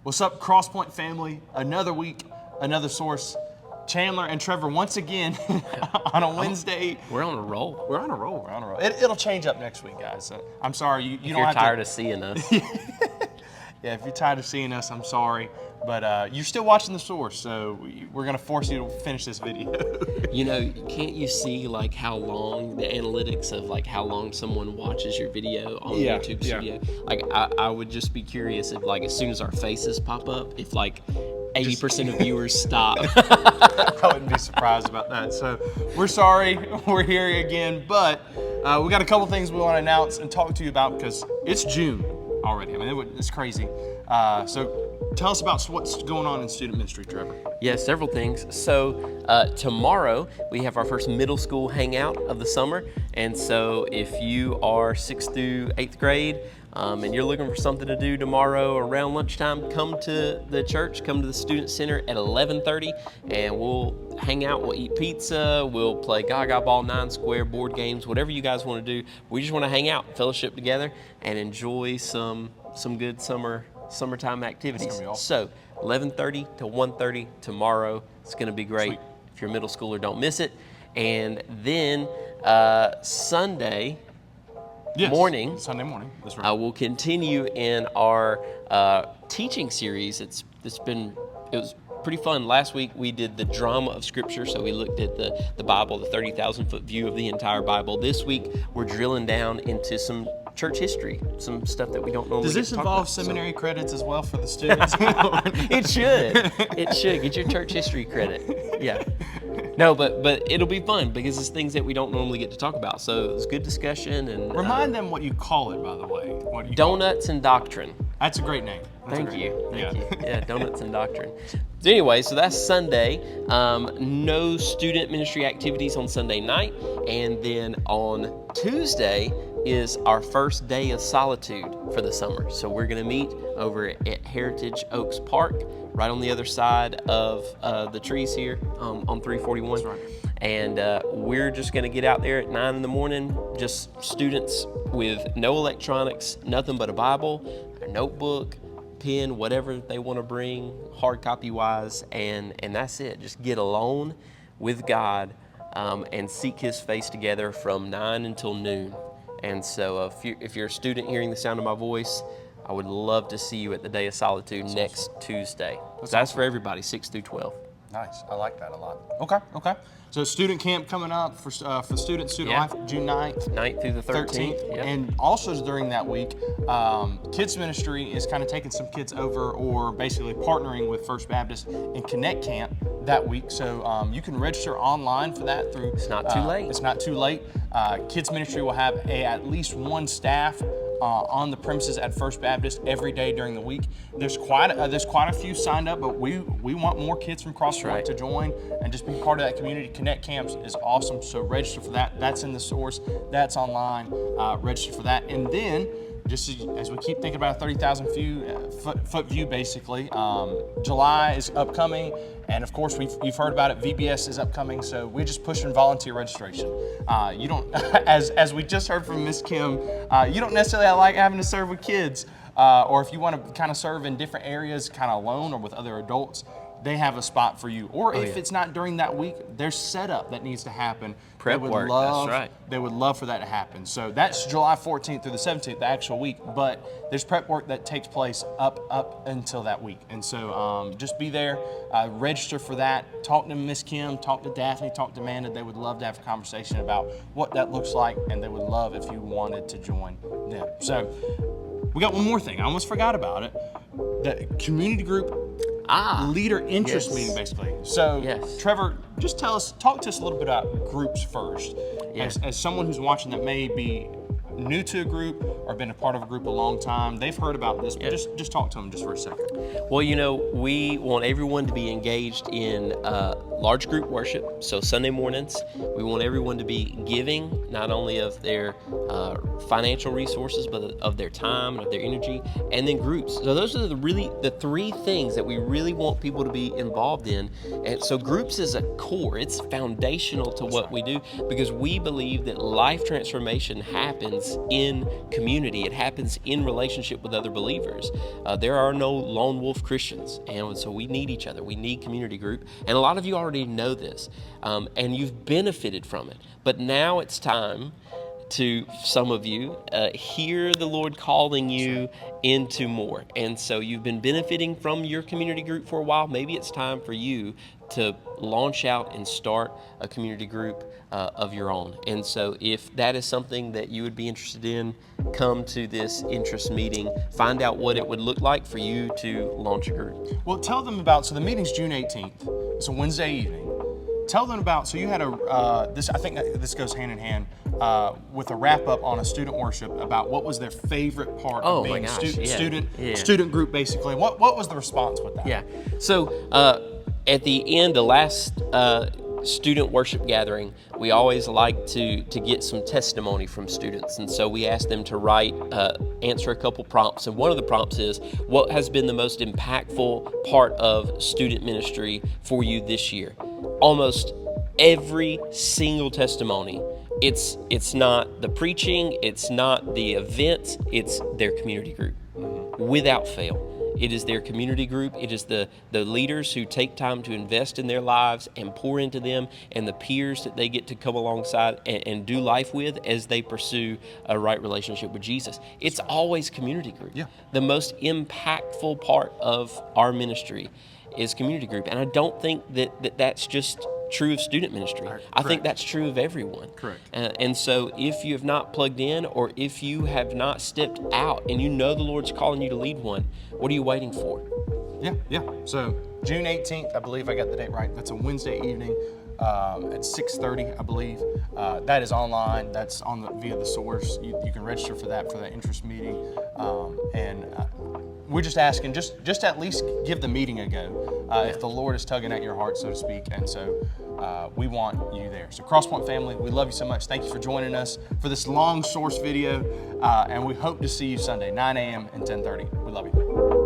What's up, Crosspoint family? Another week, another source. Chandler and Trevor once again on a Wednesday. We're on a roll. We're on a roll. We're on a roll. It'll change up next week, guys. I'm sorry. You don't You're have tired to, of seeing us. Yeah, if you're tired of seeing us, I'm sorry. But you're still watching the source, so we're going to force you to finish this video. You know, can't you see like how long the analytics of like how long someone watches your video on YouTube Studio? Like I would just be curious if like as soon as our faces pop up, if like 80% of viewers stop. I wouldn't be surprised about that. So we're sorry, we're here again, but we got a couple things we want to announce and talk to you about because it's June already. I mean, it's crazy. So tell us about what's going on in student ministry, Trevor. Yeah, several things. So tomorrow we have our first middle school hangout of the summer. And so if you are 6th through 8th grade and you're looking for something to do tomorrow around lunchtime, come to the church, come to the Student Center at 11:30 and we'll hang out, we'll eat pizza, we'll play Gaga Ball, 9 Square, board games, whatever you guys want to do. We just want to hang out, fellowship together, and enjoy some good summertime activities. That's gonna be awesome. So 11:30 to 1:30 tomorrow. It's going to be great. Sweet. If you're a middle schooler, don't miss it. And then Sunday morning, Sunday morning. That's right. we'll continue in our teaching series. It was pretty fun. Last week we did the drama of Scripture, so we looked at the Bible, the 30,000-foot view of the entire Bible. This week we're drilling down into some church history, some stuff that we don't normally Does this get to talk involve about. seminary credits as well for the students? It should. It should. Get your church history credit. Yeah. No, but it'll be fun because it's things that we don't normally get to talk about. So it's good discussion and Remind them what you call it, by the way. What do you call it? Donuts and Doctrine. That's a great name. Thank you. Yeah, Donuts and Doctrine. So anyway, so that's Sunday. No student ministry activities on Sunday night. And then on Tuesday is our first day of solitude for the summer. So we're going to meet over at Heritage Oaks Park, right on the other side of the trees here on 341. That's right. And we're just going to get out there at 9 in the morning, just students with no electronics, nothing but a Bible, a notebook, pen, whatever they want to bring, hard copy wise, and that's it. Just get alone with God and seek His face together from 9 until noon. And so if you're a student hearing the sound of my voice, I would love to see you at the Day of Solitude next Tuesday. That's for everybody, 6 through 12. Nice. I like that a lot. Okay. So student camp coming up for student Yeah. life, June 9th. 9th through the 13th. Yep. And also during that week, kids ministry is kind of taking some kids over or basically partnering with First Baptist in Connect Camp that week. So you can register online for that through. It's not too late. It's not too late. Kids ministry will have at least one staff on the premises at First Baptist every day during the week. There's quite a few signed up, but we want more kids from Crosspoint right. to join and just be part of that community. Connect Camps is awesome, so register for that. That's in the source. That's online. Register for that, and then just as we keep thinking about a 30,000 foot view, basically, July is upcoming, and of course you've heard about it. VBS is upcoming, so we're just pushing volunteer registration. You don't, as we just heard from Miss Kim, you don't necessarily like having to serve with kids, or if you want to kind of serve in different areas, kind of alone or with other adults. They have a spot for you. Or if it's not during that week, there's setup that needs to happen. Prep work, that's right. They would love for that to happen. So that's July 14th through the 17th, the actual week. But there's prep work that takes place up until that week. And so just be there, register for that. Talk to Miss Kim, talk to Daphne, talk to Amanda. They would love to have a conversation about what that looks like, and they would love if you wanted to join them. So we got one more thing. I almost forgot about it. The community group leader interest meeting, basically. So, Trevor, just talk to us a little bit about groups first. Yes. As someone who's watching that may be new to a group or been a part of a group a long time, they've heard about this, but just talk to them just for a second. Well, you know, we want everyone to be engaged in large group worship. So Sunday mornings, we want everyone to be giving not only of their financial resources, but of their time and of their energy, and then groups. So those are the three things that we really want people to be involved in. And so groups is a core. It's foundational to what we do, because we believe that life transformation happens happens in community. It happens in relationship with other believers. There are no lone wolf Christians, and so we need each other. We need community group, and a lot of you already know this, and you've benefited from it. But now it's time to some of you hear the Lord calling you into more. And so you've been benefiting from your community group for a while. Maybe it's time for you to launch out and start a community group of your own. And so if that is something that you would be interested in, come to this interest meeting, find out what it would look like for you to launch a group. Well, tell them about, so the meeting's June 18th. It's a Wednesday evening. Tell them about, so you had I think this goes hand in hand with a wrap up on a student worship about what was their favorite part of being student group, basically. What was the response with that? Yeah. So at the end, the last student worship gathering, we always like to get some testimony from students. And so we asked them to write, answer a couple prompts. And one of the prompts is, what has been the most impactful part of student ministry for you this year? Almost every single testimony, it's not the preaching, it's not the events, it's their community group. Without fail. It is their community group. It is the leaders who take time to invest in their lives and pour into them, and the peers that they get to come alongside and do life with as they pursue a right relationship with Jesus. It's always community group. Yeah. The most impactful part of our ministry is community group. And I don't think that's just true of student ministry. I think that's true of everyone. Correct. And so if you have not plugged in, or if you have not stepped out and you know the Lord's calling you to lead one, what are you waiting for? Yeah. So June 18th, I believe I got the date right. That's a Wednesday evening at 6:30, I believe. That is online. That's via the source. You can register for that interest meeting. We're just asking, just at least give the meeting a go, if the Lord is tugging at your heart, so to speak. And so we want you there. So Crosspoint family, we love you so much. Thank you for joining us for this long source video, and we hope to see you Sunday, 9 a.m. and 10:30. We love you.